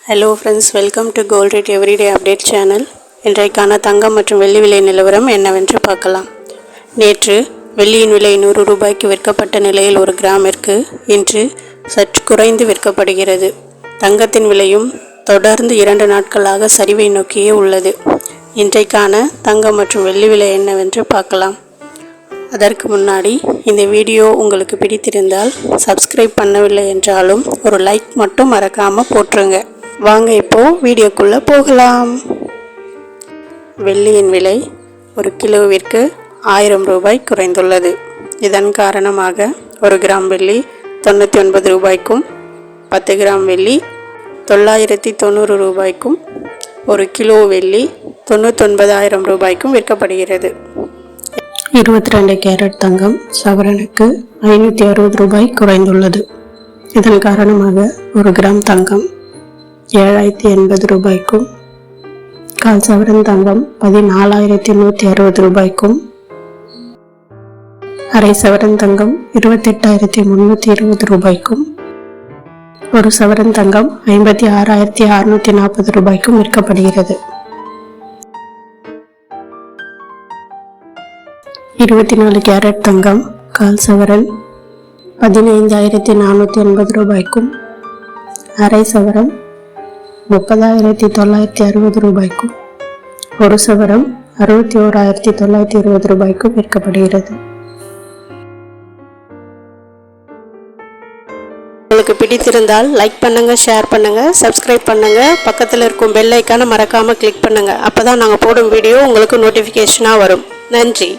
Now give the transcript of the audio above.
Hello friends, welcome to gold rate everyday update channel. இன்றைக்கான தங்கம் மற்றும் வெள்ளி விலை நிலவரம் என்னவென்று பார்க்கலாம். நேற்று வெள்ளியின் விலை 100 ரூபாய்க்கு விற்கப்பட்ட நிலையில் ஒரு கிராமிற்கு இன்று சற்று குறைந்து விற்கப்படுகிறது. தங்கத்தின் விலையும் தொடர்ந்து 2 நாட்களாக சரிவை நோக்கியே உள்ளது. இன்றைக்கான தங்கம் மற்றும் வெள்ளி விலை என்னவென்று பார்க்கலாம். அதற்கு முன்னாடி இந்த வீடியோ உங்களுக்கு பிடித்திருந்தால் சப்ஸ்கிரைப் பண்ணவில்லை என்றாலும் ஒரு லைக் மட்டும் மறக்காமல் போட்டுருங்க. வாங்க இப்போ வீடியோக்குள்ளே போகலாம். வெள்ளியின் விலை ஒரு கிலோவிற்கு 1000 ரூபாய் குறைந்துள்ளது. இதன் காரணமாக 1 கிராம் வெள்ளி 99 ரூபாய்க்கும் 10 கிராம் வெள்ளி 990 ரூபாய்க்கும் 1 கிலோ வெள்ளி 99,000 ரூபாய்க்கும் விற்கப்படுகிறது. 22 கேரட் தங்கம் சவரனுக்கு 560 ரூபாய் குறைந்துள்ளது. இதன் காரணமாக 1 கிராம் தங்கம் 7,080 ரூபாய்க்கும், கால் சவரன் தங்கம் 14,160 ரூபாய்க்கும், அரை சவரன் தங்கம் 28,320 ரூபாய்க்கும், 1 சவரன் தங்கம் 56,640 ரூபாய்க்கும் விற்கப்படுகிறது. 24 கேரட் தங்கம் கால் சவரன் 15,480 ரூபாய்க்கும், அரை சவரன் 30,960 ரூபாய்க்கும், 1 சவரம் 61,920 ரூபாய்க்கும் விற்கப்படுகிறது. உங்களுக்கு பிடித்திருந்தால் லைக் பண்ணுங்க, ஷேர் பண்ணுங்க, சப்ஸ்கிரைப் பண்ணுங்க. பக்கத்தில் இருக்கும் பெல் ஐக்கானை மறக்காம கிளிக் பண்ணுங்க. அப்பதான் நாங்கள் போடும் வீடியோ உங்களுக்கு நோட்டிஃபிகேஷனாக வரும். நன்றி.